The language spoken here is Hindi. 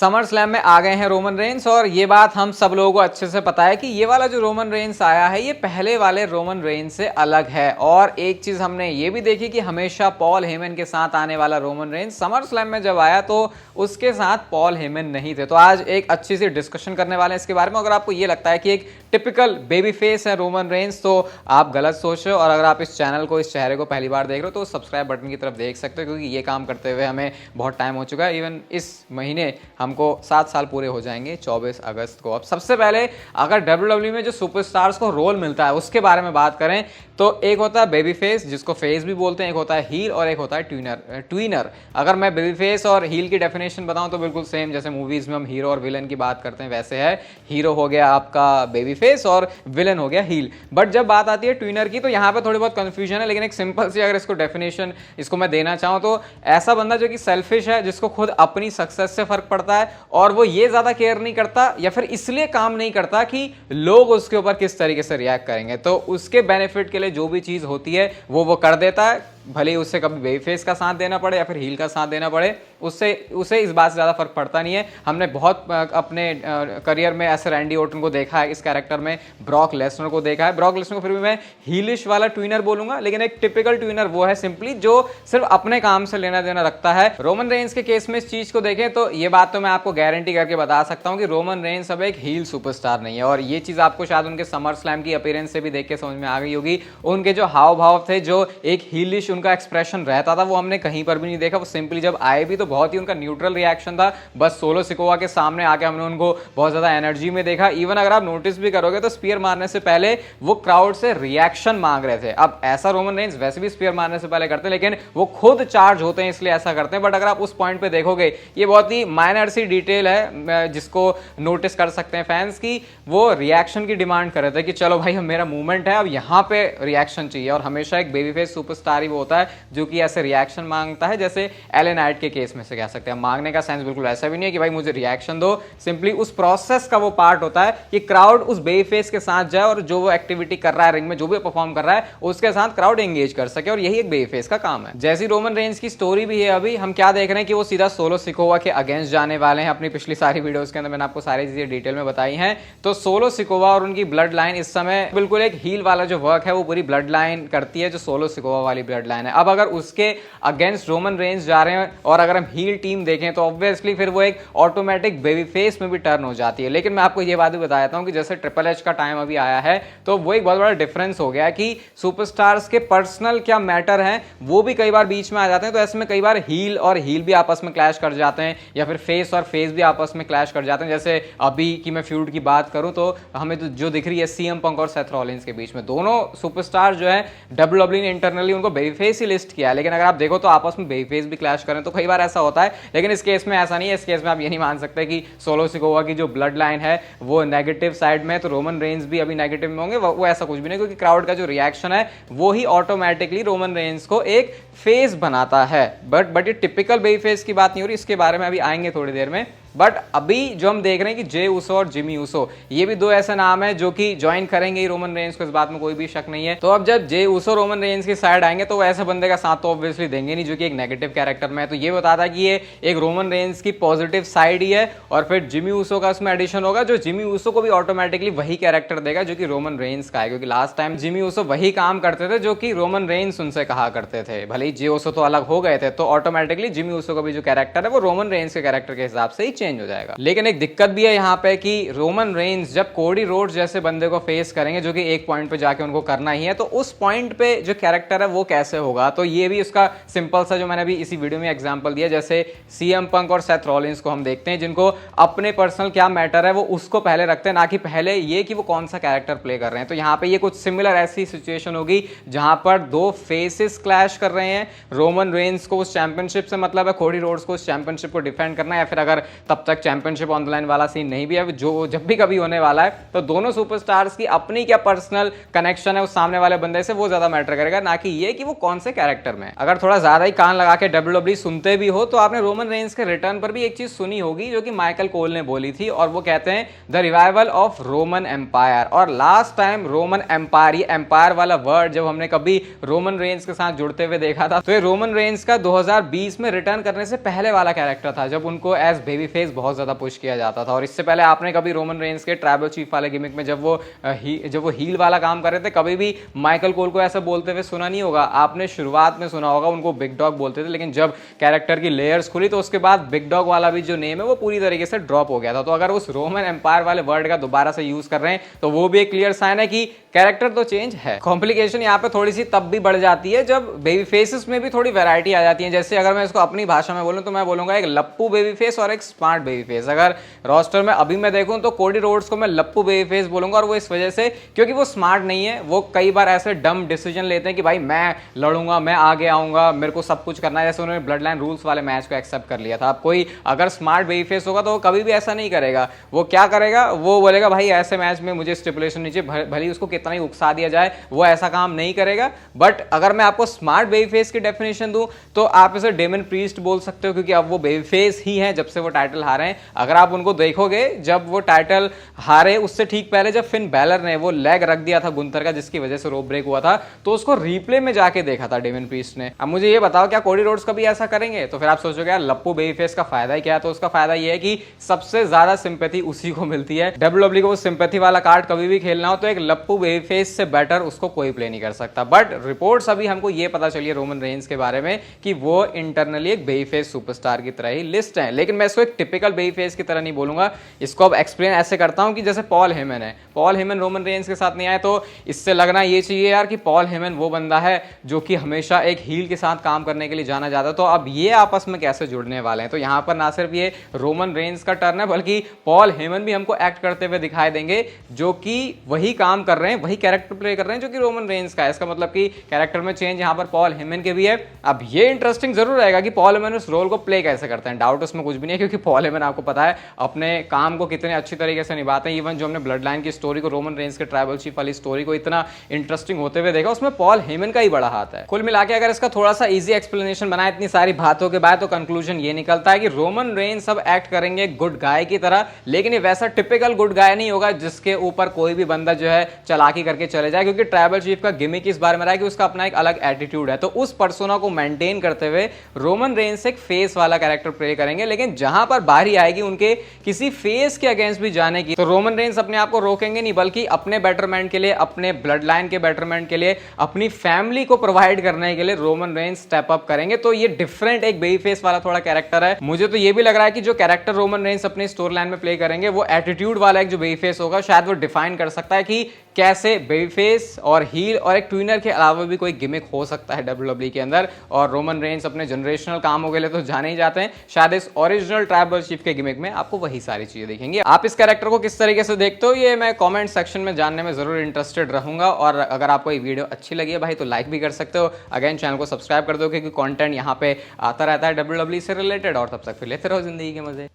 समर स्लैम में आ गए हैं रोमन रेंस और ये बात हम सब लोगों को अच्छे से पता है कि ये वाला जो रोमन रेंस आया है ये पहले वाले रोमन रेंस से अलग है। और एक चीज हमने ये भी देखी कि हमेशा पॉल हेमन के साथ आने वाला रोमन रेंस समर स्लैम में जब आया तो उसके साथ पॉल हेमन नहीं थे। तो आज एक अच्छी सी डिस्कशन करने वाले हैं इसके बारे में। अगर आपको ये लगता है कि एक टिपिकल बेबी फेस है रोमन रेंस तो आप गलत सोच रहे हो, और अगर आप इस चैनल को, इस चेहरे को पहली बार देख रहे हो तो सब्सक्राइब बटन की तरफ देख सकते हो, क्योंकि ये काम करते हुए हमें बहुत टाइम हो चुका है। इवन इस महीने हमको 7 साल पूरे हो जाएंगे 24 अगस्त को। अब सबसे पहले अगर WWE में जो सुपरस्टार्स को रोल मिलता है उसके बारे में बात करें तो एक होता है बेबी फेस, जिसको फेस भी बोलते हैं, एक होता है हील और एक होता है ट्विनर। अगर मैं बेबी फेस और हील की डेफिनेशन बताऊं तो बिल्कुल सेम जैसे मूवीज में हम हीरो और विलन की बात करते हैं वैसे है। हीरो हो गया आपका बेबी फेस और विलन हो गया हील। बट जब बात आती है ट्विनर की तो यहाँ पे थोड़ी बहुत कंफ्यूजन है, लेकिन एक सिंपल सी अगर इसको डेफिनेशन इसको मैं देना चाहूँ तो ऐसा बंदा जो कि सेल्फिश है, जिसको खुद अपनी सक्सेस से फर्क पड़ता है और वो ये ज्यादा केयर नहीं करता या फिर इसलिए काम नहीं करता कि लोग उसके ऊपर किस तरीके से रिएक्ट करेंगे। तो उसके बेनिफिट के लिए जो भी चीज होती है वो कर देता है, भले ही उससे कभी बेबी फेस का साथ देना पड़े या फिर हील का साथ देना पड़े, उसे इस बात से ज़्यादा फर्क पड़ता नहीं है। हमने बहुत अपने करियर में ऐसे रैंडी ऑर्टन को देखा है इस कैरेक्टर में, ब्रॉक लेसनर को देखा है। ब्रॉक लेसनर को फिर भी मैं हीलिश वाला ट्विनर बोलूंगा, लेकिन एक टिपिकल ट्विनर वो है सिंपली जो सिर्फ अपने काम से लेना देना रखता है। रोमन रेंस के केस में इस चीज को देखें तो ये बात तो मैं आपको गारंटी करके बता सकता हूँ कि रोमन रेंस अब एक हील सुपरस्टार नहीं है। और ये चीज आपको शायद उनके समर स्लैम की अपीयरेंस से भी देख के समझ में आ गई होगी। उनके जो हाव भाव थे, जो एक हीलिश उनका एक्सप्रेशन रहता था, वो हमने कहीं पर भी नहीं देखा। वो सिंपली जब आए भी तो बहुत ही उनका न्यूट्रल रिएक्शन था। बस सोलो सिकोवा के सामने आके हमने उनको बहुत ज्यादा एनर्जी में देखा। इवन अगर आप नोटिस भी करोगे तो स्पीयर मारने से पहले वो क्राउड से रिएक्शन मांग रहे थे। अब ऐसा रोमन रेंस वैसे भी स्पीयर मारने से पहले करते हैं, लेकिन वो खुद चार्ज होते हैं इसलिए ऐसा करते हैं। बट अगर आप उस पॉइंट पे देखोगे, ये बहुत ही माइनर सी डिटेल है जिसको नोटिस कर सकते हैं फैंस की, वो रिएक्शन की डिमांड कर रहे थे कि चलो भाई, हम मेरा मूवमेंट है, अब यहां पे रिएक्शन चाहिए। और हमेशा एक बेबी फेस सुपरस्टार ही वो होता है जो कि ऐसे रिएक्शन मांगता है, जैसे एलन नाइट के केस में से कह सकते हैं। मांगने का सेंस बिल्कुल ऐसा भी नहीं है कि भाई मुझे रिएक्शन दो, सिंपली उस प्रोसेस का वो पार्ट होता है कि क्राउड उस बेबी फेस के साथ जाए और जो वो एक्टिविटी कर रहा है रिंग में, जो भी परफॉर्म कर रहा है, उसके साथ क्राउड एंगेज कर सके। और यही एक बेबी फेस का काम है। जैसी रोमन रेंस की स्टोरी भी है, अभी हम क्या देख रहे हैं कि वो सीधा सोलो सिकोवा के अगेंस्ट जाने वाले हैं। अपनी पिछली सारी वीडियोस के अंदर मैंने आपको सारी चीजें डिटेल में बताई हैं। तो सोलो सिकोवा और उनकी ब्लड लाइन इस समय बिल्कुल एक हील वाला जो वर्क है वो पूरी ब्लड लाइन करती है, जो सोलो सिकोवा वाली ब्लड लाइन है। अब अगर उसके अगेंस्ट रोमन रेंस जा रहे हैं और अगर हम हील टीम देखें तो ऑब्वियसली फिर वो एक ऑटोमेटिक बेबी फेस में भी टर्न हो जाती है। लेकिन मैं आपको ये बात भी बता देता हूं कि जैसे ट्रिपल एच का टाइम अभी आया है तो वो एक बहुत बड़ा डिफरेंस हो गया कि सुपरस्टार्स के पर्सनल क्या मैटर हैं वो भी कई बार बीच में आ जाते हैं। तो ऐसे में कई बार हील और हील भी आपस में क्लैश कर जाते हैं, या फिर फेस और फेस भी आपस में क्लैश कर जाते हैं। जैसे अभी की मैं फ्यूड की बात करूं तो हमें तो जो दिख रही है सीएम पंक और सेथ रॉलिंस के बीच में, दोनों सुपरस्टार जो है WWE ने इंटरनली उनको बेबी फेस ही लिस्ट किया है। लेकिन अगर आप देखो तो आपस में बेबी फेस भी क्लैश करें तो कई बार ऐसा होता है। लेकिन इस केस में ऐसा नहीं है। इस केस में आप ये नहीं मान सकते कि सोलो सिकोवा की जो ब्लड लाइन है वो नेगेटिव साइड में है तो रोमन रेंस भी अभी नेगेटिव में होंगे, वो ऐसा कुछ भी नहीं, क्योंकि क्राउड का जो रिएक्शन है वो ही ऑटोमेटिकली रोमन रेंस को एक फेस बनाता है। बट ये टिपिकल बेबी फेस की बात नहीं हो रही, इसके बारे में अभी आएंगे थोड़ी देर में। बट अभी जो हम देख रहे हैं कि जे उसो और जिमी उसो, ये भी दो ऐसे नाम है जो कि ज्वाइन करेंगे रोमन रेंस को, इस बात में कोई भी शक नहीं है। तो अब जब जे उसो रोमन रेंस की साइड आएंगे तो ऐसे बंदे का साथ तो ऑब्वियसली देंगे नहीं जो कि एक नेगेटिव कैरेक्टर में है। तो ये बताता है कि ये एक रोमन रेंस की पॉजिटिव साइड ही है। और फिर जिमी उसो का उसमें एडिशन होगा जो जिमी उसो को भी ऑटोमेटिकली वही कैरेक्टर देगा जो कि रोमन रेंस का है, क्योंकि लास्ट टाइम जिमी उसो वही काम करते थे जो कि रोमन रेंस उनसे कहा करते थे। भले ही जे उसो तो अलग हो गए थे, तो ऑटोमेटिकली जिमी उसो का भी जो कैरेक्टर है वो रोमन रेंस के कैरेक्टर के हिसाब से ही चेंज हो जाएगा। लेकिन एक दिक्कत भी है यहाँ पे कि रोमन रेंस जब कोडी रोड्स जैसे बंदे को फेस करेंगे जो कि एक पॉइंट पे जाके उनको करना ही है, तो उस पॉइंट पे जो कैरेक्टर है वो कैसे होगा। तो ये भी उसका सिंपल सा जो मैंने अभी इसी वीडियो में एग्जांपल दिया, जैसे सीएम पंक और सेथ रॉलिंस को हम देखते हैं जिनको अपने पर्सनल क्या मैटर है वो उसको पहले रखते हैं, ना कि पहले ये कि वो कौन सा कैरेक्टर प्ले कर रहे हैं। तो यहाँ पे ये कुछ सिमिलर ऐसी सिचुएशन होगी जहां पर दो फेसेस क्लैश कर रहे हैं। रोमन रेंस को उस चैंपियनशिप से मतलब है, कोडी रोड्स को उस चैंपियनशिप को डिफेंड करना है, या फिर अगर तब तक चैंपियनशिप ऑन द लाइन वाला सीन नहीं भी है, जो जब भी कभी होने वाला है, तो दोनों सुपरस्टार्स की अपनी क्या पर्सनल कनेक्शन है उस सामने वाले बंदे से वो ज्यादा मैटर करेगा, ना कि ये कि वो कौन से कैरेक्टर में। अगर थोड़ा ज्यादा ही कान लगा के WWE सुनते भी हो तो आपने रोमन रेंस के रिटर्न पर भी एक चीज सुनी होगी जो कि माइकल कोल ने बोली थी, और वो कहते हैं the revival of Roman empire. और लास्ट टाइम रोमन एम्पायर, ये एम्पायर वाला वर्ड जब हमने कभी रोमन रेंस के साथ जुड़ते हुए देखा था तो ये रोमन रेंस का 2020 में रिटर्न करने से पहले वाला कैरेक्टर था, जब उनको एज बेबी फेस बहुत ज्यादा पुश किया जाता था। और इससे पहले आपने कभी रोमन रेंस के ट्राइबल चीफ वाले गिमिक में जब वो हील वाला काम कर रहे थे, कभी भी माइकल कोल को ऐसा बोलते हुए सुना नहीं होगा। आपने शुरुआत में सुना होगा उनको बिग डॉग बोलते थे, लेकिन जब कैरेक्टर की लेयर्स खुली तो उसके बाद बिग डॉग वाला भी जो नेम है वो पूरी तरीके से ड्रॉप हो गया था। तो अगर उस रोमन एम्पायर वाले वर्ड का दोबारा से यूज कर रहे हैं तो वो भी एक क्लियर साइन है कि कैरेक्टर तो चेंज है। कॉम्प्लिकेशन यहाँ पे थोड़ी सी तब भी बढ़ जाती है जब बेबी फेसेस में भी थोड़ी वैरायटी आ जाती है। जैसे अगर मैं इसको अपनी भाषा में बोलूं तो मैं बोलूंगा एक लप्पू बेबी फेस और एक स्मार्ट बेबी फेस। अगर रोस्टर में अभी मैं देखूं तो कोडी रोड्स को मैं लप्पू बेबी फेस बोलूंगा, और वो इस वजह से क्योंकि वो स्मार्ट नहीं है। वो कई बार ऐसे डम डिसीजन लेते हैं कि भाई मैं लड़ूंगा, मैं आगे आऊंगा, मेरे को सब कुछ करना है। जैसे उन्होंने ब्लड लाइन रूल्स वाले मैच को एक्सेप्ट कर लिया था। अब कोई अगर स्मार्ट बेबी फेस होगा तो वो कभी भी ऐसा नहीं करेगा। वो क्या करेगा, वो बोलेगा भाई ऐसे मैच में मुझे स्टिपुलेशन नीचे, भले उसको कितना ही उकसा दिया जाए वो ऐसा काम नहीं करेगा। बट अगर मैं आपको स्मार्ट बेबी फेस की डेफिनेशन दूं तो आप इसे डेमन प्रीस्ट बोल सकते हो, क्योंकि अब वो बेबी फेस ही हैं जब से वो टाइटल हारे हैं। अगर आप उनको देखोगे जब वो टाइटल हारे उससे ठीक पहले जब फिन बैलर ने वो लेग रख दिया था गुंथर का जिसकी वजह से रोप ब्रेक हुआ था, तो उसको रिप्ले में जाके देखा था डेमन प्रीस्ट ने। अब मुझे ये बताओ क्या कोडी रोड्स कभी ऐसा करेंगे? तो फिर आप सोचोगे यार लप्पू बेबी फेस का फायदा ही क्या है? तो उसका फायदा ये है कि सबसे ज्यादा सिंपैथी उसी को मिलती है। WWE को वो सिंपैथी वाला कार्ड कभी भी खेलना हो तो एक लप्पू बेबी फेस से बेटर उसको कोई प्ले नहीं कर सकता। बट रिपोर्ट्स अभी हमको ये पता चली है रोमन रेंस के बारे में कि वो इंटरनली एक बेबी फेस सुपरस्टार की तरह ही लिस्ट है। लेकिन मैं इसको एक टिपिकल बेबी फेस की तरह नहीं बोलूंगा। इसको अब एक्सप्लेन ऐसे करता हूं कि जैसे पॉल हेमन है, पॉल हेमन रोमन रेंस के साथ नहीं आए तो इससे लगना ये चाहिए यार कि पॉल हेमन वो बंदा है जो कि हमेशा एक हील के साथ काम करने के लिए जाना जाता है। तो अब ये आपस में कैसे जुड़ने वाले हैं? तो यहां पर ना सिर्फ ये रोमन रेंस का टर्न है बल्कि पॉल हेमन भी हमको एक्ट करते हुए दिखाई देंगे जो कि वही काम कर रहे हैं, वही कैरेक्टर प्ले कर रहे हैं जो कि रोमन रेंस का है। इसका मतलब कि कैरेक्टर में चेंज यहां पर पॉल हेमन के भी है। अब ये इंटरेस्टिंग जरूर रहेगा कि पॉल हेमन उस रोल को प्ले कैसे करते हैं। डाउट उसमें कुछ भी नहीं है क्योंकि पॉल हेमन आपको पता है अपने काम को कितने अच्छी तरीके से निभाते हैं। इवन जो हमने ब्लड लाइन की स्टोरी को, रोमन रेंस के ट्राइबल चीफ वाली स्टोरी को इतना इंटरेस्टिंग होते हुए देखा, उसमें पॉल हेमन का ही बड़ा हाथ है। कुल मिला के अगर इसका थोड़ा सा इजी एक्सप्लेनेशन बनाए इतनी सारी बातों के बाद तो कंक्लूजन ये निकलता है कि रोमन रेंस सब एक्ट करेंगे गुड गाय की तरह, लेकिन ये वैसा टिपिकल गुड गाय नहीं होगा जिसके ऊपर कोई भी बंदा जो है चालाकी करके चले जाए, क्योंकि ट्राइबल चीफ का गिमिक इस बारे में रहा है कि उसका अपना एक अलग एटीट्यूड है। तो उस पर्सोना को मेंटेन करते हुए रोमन रेंस एक फेस वाला कैरेक्टर प्ले करेंगे, लेकिन जहां पर बारी आएगी उनके किसी फेस के अगेंस्ट भी जाने की तो रोमन रेंस अपने आप को रोकेंगे नहीं, बल्कि अपने बेटरमेंट के लिए, अपने ब्लड लाइन के बेटरमेंट के लिए, अपनी फैमिली को प्रोवाइड करने के लिए रोमन रेंस स्टेप अप करेंगे। तो ये डिफरेंट एक बेबी फेस वाला थोड़ा कैरेक्टर है। मुझे तो ये भी लग रहा है कि जो कैरेक्टर रोमन रेंस अपनी स्टोरी लाइन में प्ले करेंगे वो एटीट्यूड वाला एक जो बेबी फेस होगा, शायद वो डिफाइन कर सकता है कि कैसे बेबी फेस और हील और एक ट्विनर के अलावा भी कोई गिमिक हो सकता है WWE के अंदर। और रोमन रेंस अपने जनरेशनल कामों के लिए तो जाने ही जाते हैं, शायद इस ओरिजिनल ट्राइबल चीफ के गिमिक में आपको वही सारी चीजें दिखेंगी। आप इस कैरेक्टर को किस तरीके से देखते हो ये मैं कमेंट सेक्शन में जानने में जरूर इंटरेस्टेड रहूंगा। और अगर आपको ये वीडियो अच्छी लगी है भाई तो लाइक भी कर सकते हो। अगेन चैनल को सब्सक्राइब कर दो क्योंकि कंटेंट यहाँ पे आता रहता है WWE से रिलेटेड। और तब तक फिर लेते रहो जिंदगी के मजे।